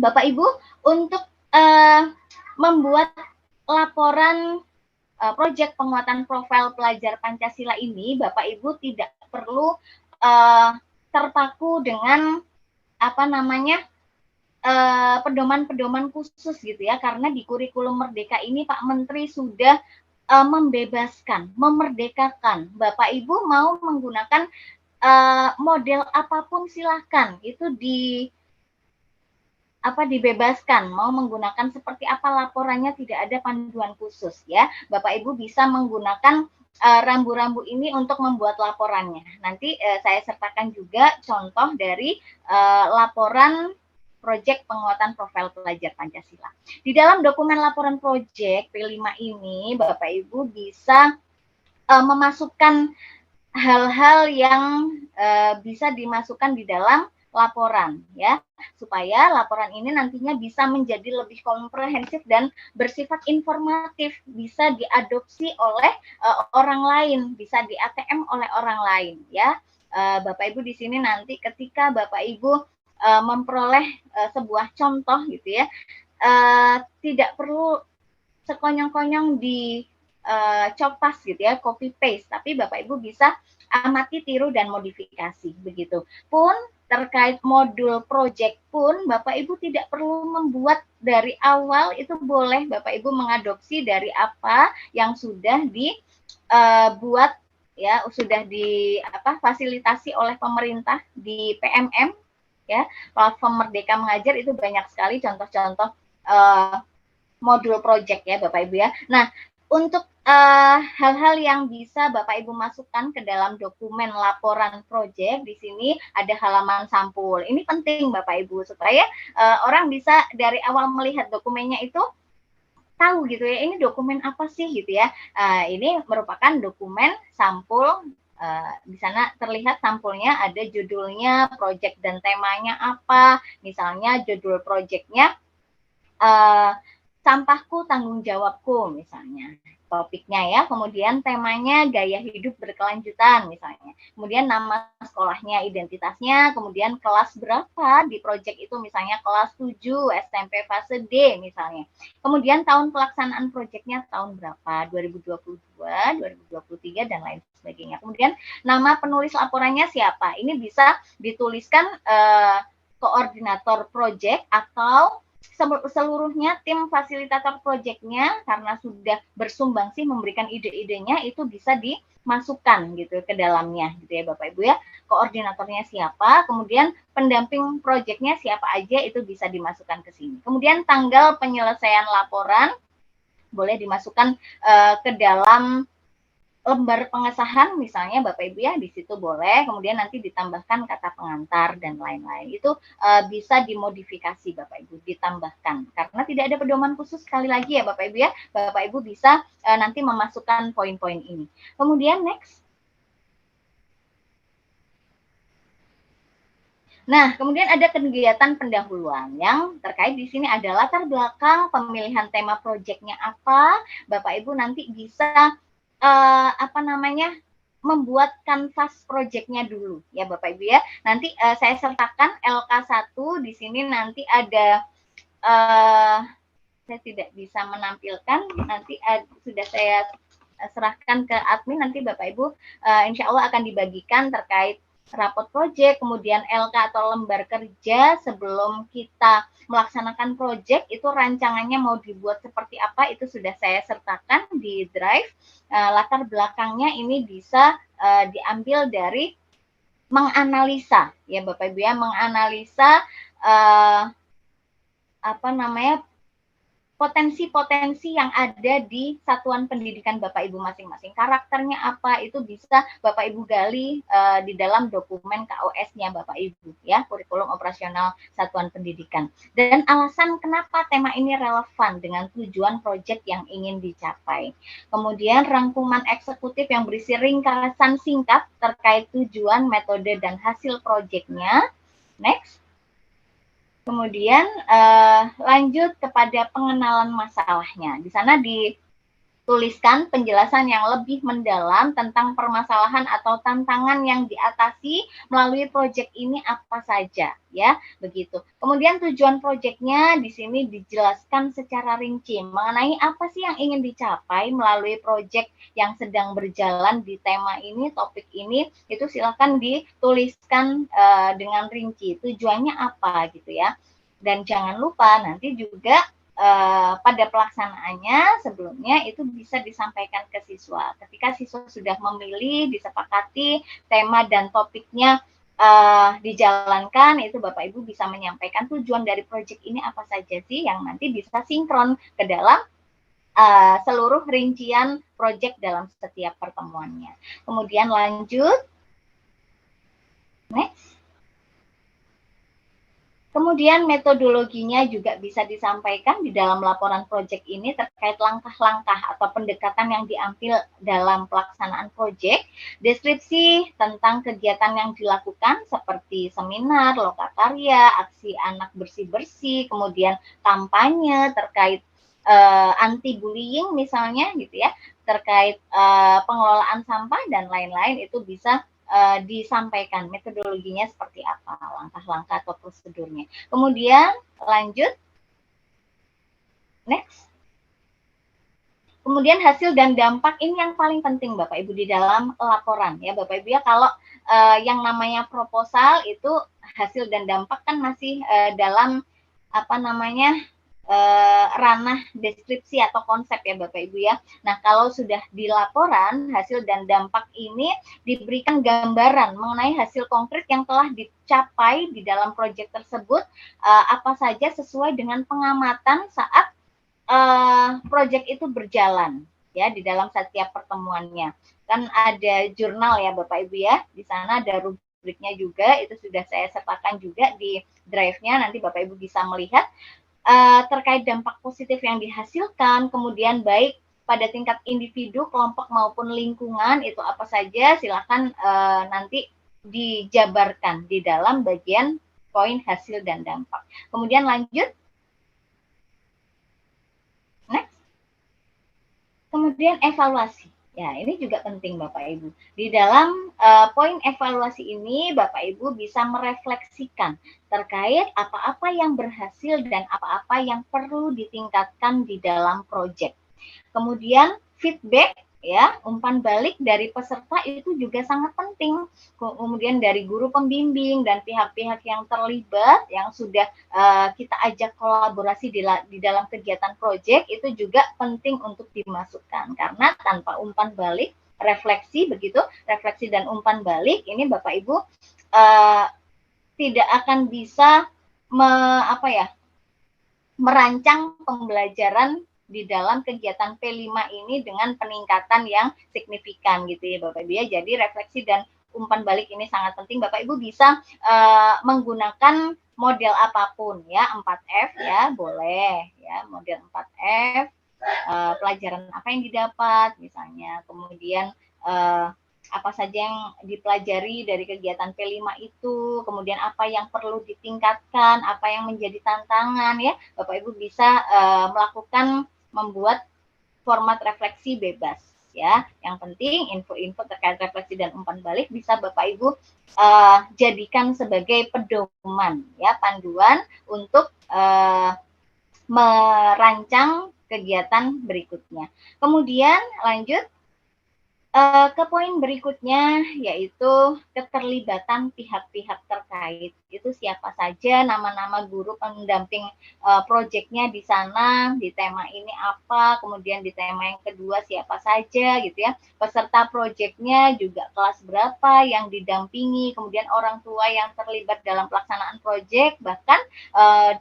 Bapak Ibu untuk membuat laporan proyek penguatan profil pelajar Pancasila ini, Bapak Ibu tidak perlu terpaku dengan pedoman-pedoman khusus gitu ya, karena di kurikulum Merdeka ini Pak Menteri sudah membebaskan, memerdekakan. Bapak Ibu mau menggunakan model apapun silahkan, itu dibebaskan, mau menggunakan seperti apa laporannya, tidak ada panduan khusus ya. Bapak Ibu bisa menggunakan rambu-rambu ini untuk membuat laporannya. Nanti saya sertakan juga contoh dari laporan proyek penguatan profil pelajar Pancasila. Di dalam dokumen laporan proyek P5 ini, Bapak Ibu bisa memasukkan hal-hal yang bisa dimasukkan di dalam laporan ya, supaya laporan ini nantinya bisa menjadi lebih komprehensif dan bersifat informatif, bisa diadopsi oleh orang lain, bisa di ATM oleh orang lain ya. Bapak Ibu di sini nanti ketika Bapak Ibu memperoleh sebuah contoh gitu ya, tidak perlu sekonyong-konyong di copas gitu ya, copy paste, tapi Bapak Ibu bisa amati, tiru, dan modifikasi begitu. Pun terkait modul project pun Bapak Ibu tidak perlu membuat dari awal, itu boleh Bapak Ibu mengadopsi dari apa yang sudah dibuat ya, sudah fasilitasi oleh pemerintah di PMM ya, platform Merdeka Mengajar. Itu banyak sekali contoh-contoh modul project ya Bapak Ibu ya. Nah, untuk hal-hal yang bisa Bapak Ibu masukkan ke dalam dokumen laporan proyek, di sini ada halaman sampul. Ini penting Bapak Ibu supaya orang bisa dari awal melihat dokumennya itu tahu gitu ya, ini dokumen apa sih gitu ya. Ini merupakan dokumen sampul. Di sana terlihat sampulnya, ada judulnya, proyek dan temanya apa. Misalnya judul proyeknya sampahku tanggung jawabku misalnya, topiknya ya. Kemudian temanya gaya hidup berkelanjutan misalnya. Kemudian nama sekolahnya, identitasnya, kemudian kelas berapa di proyek itu, misalnya kelas 7 SMP fase D misalnya. Kemudian tahun pelaksanaan proyeknya tahun berapa, 2022, 2023 dan lain sebagainya. Kemudian nama penulis laporannya siapa. Ini bisa dituliskan koordinator proyek atau seluruhnya tim fasilitator proyeknya, karena sudah bersumbangsi memberikan ide-idenya, itu bisa dimasukkan gitu ke dalamnya gitu ya Bapak Ibu ya. Koordinatornya siapa, kemudian pendamping proyeknya siapa aja, itu bisa dimasukkan ke sini. Kemudian tanggal penyelesaian laporan boleh dimasukkan ke dalam lembar pengesahan misalnya Bapak Ibu ya, di situ boleh. Kemudian nanti ditambahkan kata pengantar dan lain-lain. Itu bisa dimodifikasi Bapak Ibu, ditambahkan. Karena tidak ada pedoman khusus, sekali lagi ya Bapak Ibu ya. Bapak Ibu bisa nanti memasukkan poin-poin ini. Kemudian next. Nah, kemudian ada kegiatan pendahuluan yang terkait di sini ada latar belakang, pemilihan tema proyeknya apa. Bapak Ibu nanti bisa membuat kanvas proyeknya dulu ya Bapak Ibu ya. Nanti saya sertakan LK1 di sini, nanti ada saya tidak bisa menampilkan, nanti sudah saya serahkan ke admin, nanti Bapak Ibu insya Allah akan dibagikan terkait rapot proyek, kemudian LK atau lembar kerja sebelum kita melaksanakan proyek, itu rancangannya mau dibuat seperti apa, itu sudah saya sertakan di Drive. Latar belakangnya ini bisa diambil dari menganalisa ya Bapak Ibu ya, menganalisa potensi-potensi yang ada di satuan pendidikan Bapak Ibu masing-masing. Karakternya apa, itu bisa Bapak Ibu gali di dalam dokumen KOS-nya Bapak Ibu ya, kurikulum operasional satuan pendidikan. Dan alasan kenapa tema ini relevan dengan tujuan proyek yang ingin dicapai. Kemudian rangkuman eksekutif yang berisi ringkasan singkat terkait tujuan, metode, dan hasil proyeknya. Next. Kemudian lanjut kepada pengenalan masalahnya. Di sana Tuliskan penjelasan yang lebih mendalam tentang permasalahan atau tantangan yang diatasi melalui proyek ini apa saja, ya, begitu. Kemudian tujuan proyeknya di sini dijelaskan secara rinci mengenai apa sih yang ingin dicapai melalui proyek yang sedang berjalan di tema ini, topik ini, itu silakan dituliskan dengan rinci. Tujuannya apa gitu ya. Dan jangan lupa nanti juga pada pelaksanaannya sebelumnya itu bisa disampaikan ke siswa. Ketika siswa sudah memilih, disepakati tema dan topiknya dijalankan, itu Bapak Ibu bisa menyampaikan tujuan dari proyek ini apa saja sih yang nanti bisa sinkron ke dalam seluruh rincian proyek dalam setiap pertemuannya. Kemudian lanjut, next. Kemudian metodologinya juga bisa disampaikan di dalam laporan proyek ini terkait langkah-langkah atau pendekatan yang diambil dalam pelaksanaan proyek, deskripsi tentang kegiatan yang dilakukan seperti seminar, lokakarya, aksi anak bersih-bersih, kemudian kampanye terkait anti bullying misalnya gitu ya, terkait pengelolaan sampah dan lain-lain itu bisa disampaikan metodologinya seperti apa, langkah-langkah atau prosedurnya. Kemudian lanjut, next. Kemudian hasil dan dampak ini yang paling penting Bapak Ibu di dalam laporan ya Bapak Ibu ya. Kalau yang namanya proposal itu hasil dan dampak kan masih dalam apa namanya ranah deskripsi atau konsep ya Bapak Ibu ya. Nah, kalau sudah di laporan hasil dan dampak ini diberikan gambaran mengenai hasil konkret yang telah dicapai di dalam proyek tersebut, apa saja sesuai dengan pengamatan saat proyek itu berjalan ya di dalam setiap pertemuannya. Kan ada jurnal ya Bapak Ibu ya. Di sana ada rubriknya juga, itu sudah saya sertakan juga di drive-nya, nanti Bapak Ibu bisa melihat terkait dampak positif yang dihasilkan, kemudian baik pada tingkat individu, kelompok maupun lingkungan itu apa saja, silakan nanti dijabarkan di dalam bagian poin hasil dan dampak. Kemudian lanjut, next. Kemudian evaluasi. Ya, ini juga penting Bapak Ibu. Di dalam poin evaluasi ini Bapak Ibu bisa merefleksikan terkait apa-apa yang berhasil dan apa-apa yang perlu ditingkatkan di dalam proyek. Kemudian feedback ya, umpan balik dari peserta itu juga sangat penting. Kemudian dari guru pembimbing dan pihak-pihak yang terlibat yang sudah kita ajak kolaborasi di dalam kegiatan proyek itu juga penting untuk dimasukkan, karena tanpa umpan balik, refleksi begitu, refleksi dan umpan balik ini Bapak Ibu tidak akan bisa merancang pembelajaran di dalam kegiatan P5 ini dengan peningkatan yang signifikan gitu ya Bapak Ibu ya. Jadi refleksi dan umpan balik ini sangat penting. Bapak Ibu bisa menggunakan model apapun ya, 4F ya, boleh ya, model 4F. Pelajaran apa yang didapat misalnya, kemudian apa saja yang dipelajari dari kegiatan P5 itu, kemudian apa yang perlu ditingkatkan, apa yang menjadi tantangan ya. Bapak Ibu bisa melakukan membuat format refleksi bebas ya. Yang penting info-info terkait refleksi dan umpan balik bisa Bapak Ibu jadikan sebagai pedoman ya, panduan untuk merancang kegiatan berikutnya. Kemudian lanjut ke poin berikutnya, yaitu keterlibatan pihak-pihak terkait. Itu siapa saja nama-nama guru pendamping proyeknya di sana, di tema ini apa, kemudian di tema yang kedua siapa saja gitu ya. Peserta proyeknya juga kelas berapa yang didampingi, kemudian orang tua yang terlibat dalam pelaksanaan proyek, bahkan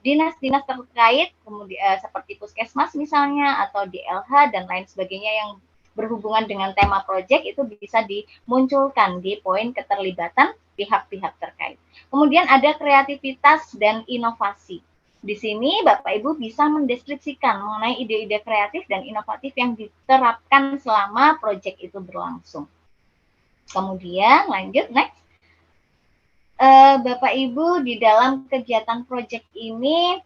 dinas-dinas terkait, kemudian seperti puskesmas misalnya, atau DLH dan lain sebagainya yang berhubungan dengan tema proyek itu bisa dimunculkan di poin keterlibatan pihak-pihak terkait. Kemudian ada kreativitas dan inovasi. Di sini Bapak Ibu bisa mendeskripsikan mengenai ide-ide kreatif dan inovatif yang diterapkan selama proyek itu berlangsung. Kemudian lanjut, next. Bapak Ibu di dalam kegiatan proyek ini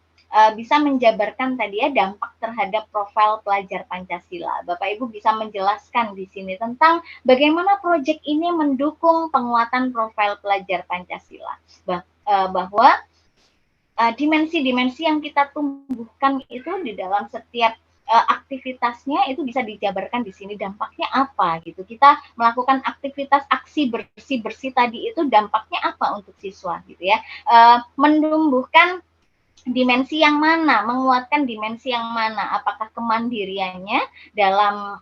bisa menjabarkan tadi ya dampak terhadap profil pelajar Pancasila. Bapak Ibu bisa menjelaskan di sini tentang bagaimana proyek ini mendukung penguatan profil pelajar Pancasila. Bahwa dimensi-dimensi yang kita tumbuhkan itu di dalam setiap aktivitasnya itu bisa dijabarkan di sini dampaknya apa gitu. Kita melakukan aktivitas aksi bersih-bersih tadi itu dampaknya apa untuk siswa gitu ya. Menumbuhkan dimensi yang mana, menguatkan dimensi yang mana, apakah kemandiriannya dalam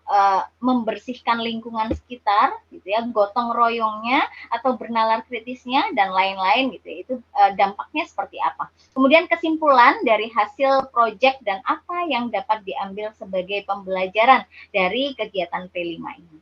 membersihkan lingkungan sekitar, gitu ya, gotong royongnya atau bernalar kritisnya dan lain-lain, gitu ya, itu dampaknya seperti apa. Kemudian kesimpulan dari hasil proyek dan apa yang dapat diambil sebagai pembelajaran dari kegiatan P5 ini.